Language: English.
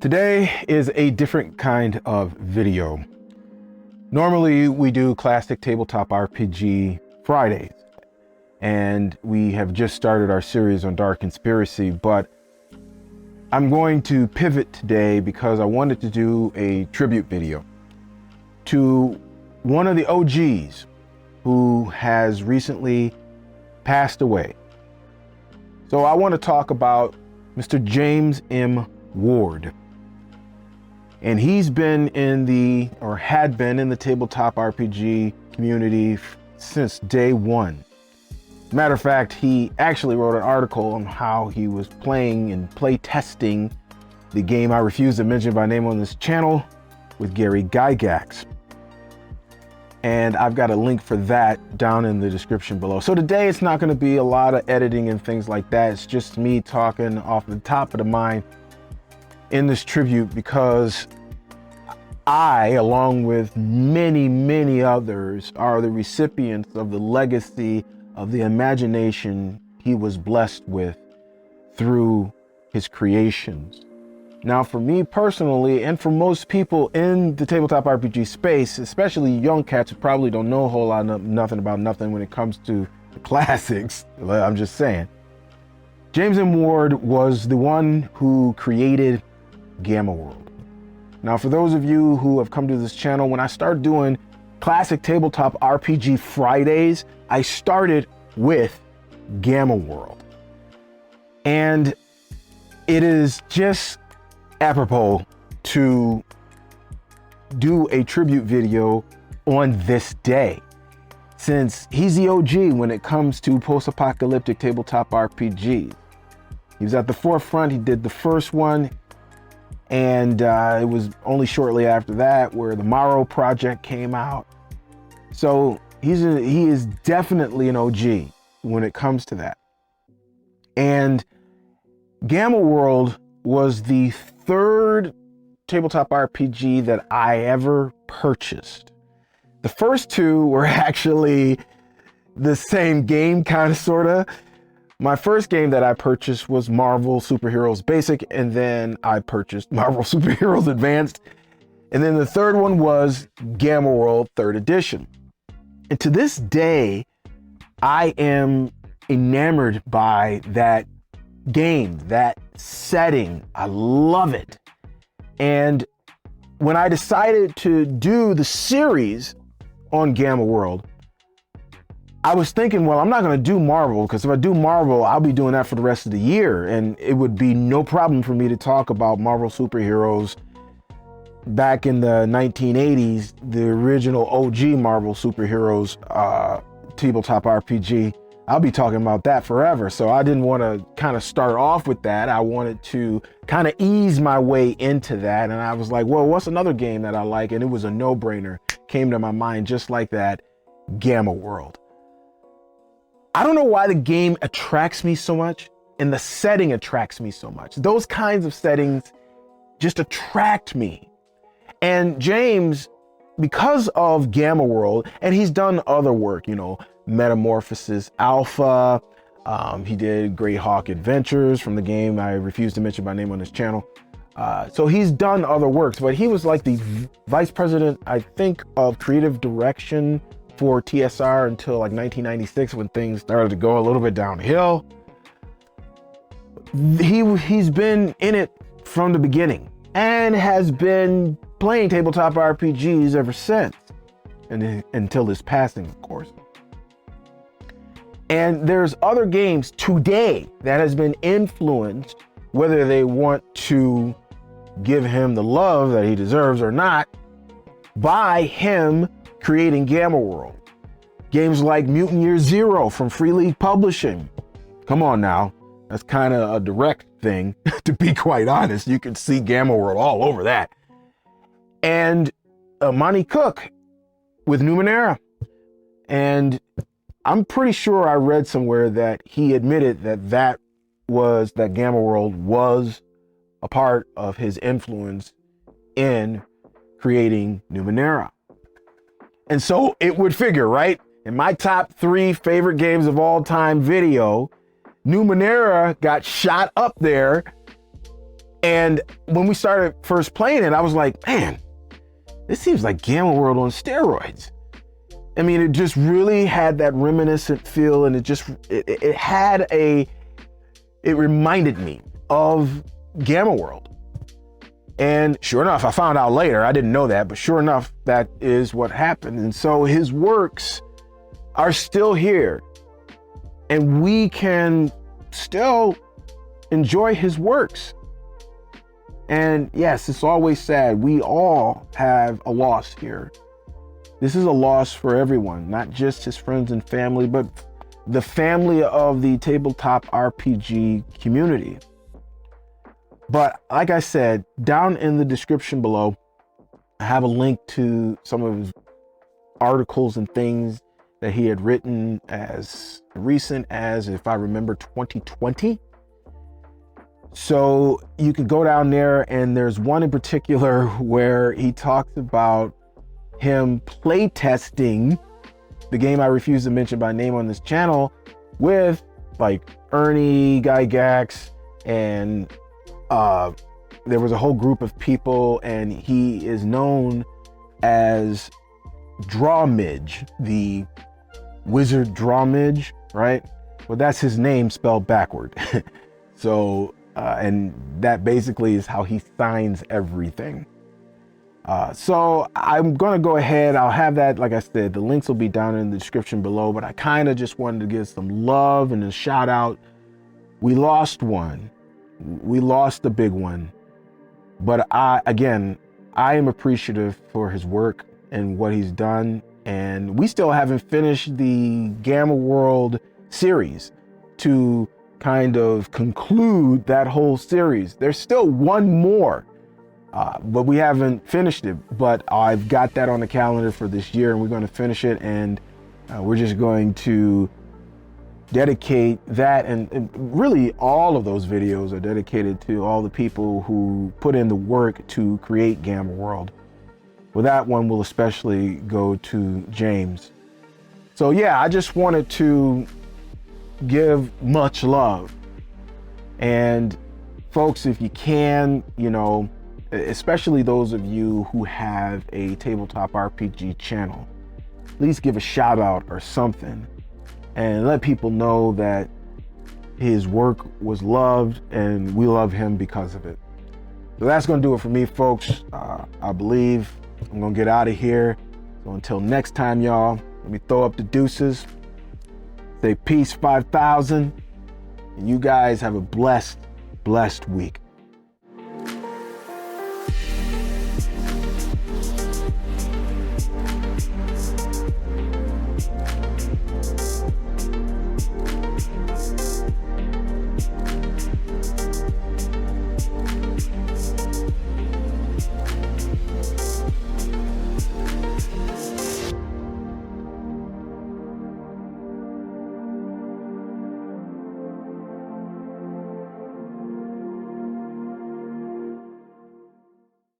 Today is a different kind of video. Normally we do classic tabletop RPG Fridays, and we have just started our series on Dark Conspiracy, but I'm going to pivot today because I wanted to do a tribute video to one of the OGs who has recently passed away. So I want to talk about Mr. James M. Ward. And he's been had been in the tabletop RPG community since day one. Matter of fact, he actually wrote an article on how he was playing and play testing the game I refuse to mention by name on this channel with Gary Gygax. And I've got a link for that down in the description below. So today it's not going to be a lot of editing and things like that. It's just me talking off the top of the mind in this tribute, because I, along with many, many others, are the recipients of the legacy of the imagination he was blessed with through his creations. Now, for me personally, and for most people in the tabletop RPG space, especially young cats who probably don't know a whole lot of nothing about nothing when it comes to the classics, I'm just saying, James M. Ward was the one who created Gamma World. Now, for those of you who have come to this channel, when I started doing classic tabletop RPG Fridays, I started with Gamma World. And it is just apropos to do a tribute video on this day, since he's the OG when it comes to post-apocalyptic tabletop RPGs. He was at the forefront. He did the first one, and it was only shortly after that where the Morrow project came out. So he is definitely an OG when it comes to that. And Gamma World was the third tabletop RPG that I ever purchased. The first two were actually the same game, kind of, sort of. My first game that I purchased was Marvel Superheroes Basic, and then I purchased Marvel Superheroes Advanced. And then the third one was Gamma World 3rd Edition. And to this day, I am enamored by that game, that setting. I love it. And when I decided to do the series on Gamma World, I was thinking, well, I'm not going to do Marvel, because if I do Marvel, I'll be doing that for the rest of the year. And it would be no problem for me to talk about Marvel superheroes back in the 1980s, the original OG Marvel superheroes tabletop RPG. I'll be talking about that forever. So I didn't want to kind of start off with that. I wanted to kind of ease my way into that. And I was like, well, what's another game that I like? And it was a no-brainer. Came to my mind just like that, Gamma World. I don't know why the game attracts me so much, and the setting attracts me so much. Those kinds of settings just attract me. And James, because of Gamma World, and he's done other work, you know, Metamorphosis Alpha, he did Greyhawk Adventures from the game I refuse to mention by name on this channel. So he's done other works, but he was like the vice president, I think, of creative direction for TSR until like 1996, when things started to go a little bit downhill. He's been in it from the beginning and has been playing tabletop RPGs ever since, and until his passing, of course. And there's other games today that has been influenced, whether they want to give him the love that he deserves or not, by him creating Gamma World. Games like Mutant Year Zero from Free League Publishing. Come on now, that's kind of a direct thing, to be quite honest. You can see Gamma World all over that. And Monty Cook with NUMENERA. And I'm pretty sure I read somewhere that he admitted that Gamma World was a part of his influence in creating NUMENERA. And so it would figure, right? In my top 3 favorite games of all time video, NUMENERA got shot up there And when we started first playing it, I was like, man, this seems like Gamma World on steroids. I mean, it just really had that reminiscent feel, and it reminded me of Gamma World. And sure enough, I found out later, I didn't know that, but sure enough, that is what happened. And so his works are still here, and we can still enjoy his works. And yes, it's always sad. We all have a loss here. This is a loss for everyone, not just his friends and family, but the family of the tabletop RPG community. But like I said, down in the description below, I have a link to some of his articles and things that he had written as recent as, if I remember, 2020. So you can go down there, and there's one in particular where he talks about him play testing the game I refuse to mention by name on this channel with like Ernie, Gygax, and there was a whole group of people, and he is known as Drawmidge, the wizard Drawmidge, right? Well, that's his name spelled backward. So, and that basically is how he signs everything. So I'm gonna go ahead, I'll have that, like I said, the links will be down in the description below, but I kind of just wanted to give some love and a shout out. We lost one. We lost a big one, but I am appreciative for his work and what he's done. And we still haven't finished the Gamma World series to kind of conclude that whole series. There's still one more, but we haven't finished it, but I've got that on the calendar for this year, and we're going to finish it. And we're just going to dedicate that, and really all of those videos are dedicated to all the people who put in the work to create Gamma World. Well, that one will especially go to James. So yeah, I just wanted to give much love. And folks, if you can, you know, especially those of you who have a tabletop RPG channel, please give a shout out or something, and let people know that his work was loved and we love him because of it. So that's gonna do it for me, folks. I believe I'm gonna get out of here. So until next time, y'all, let me throw up the deuces. Say peace 5,000. And you guys have a blessed week.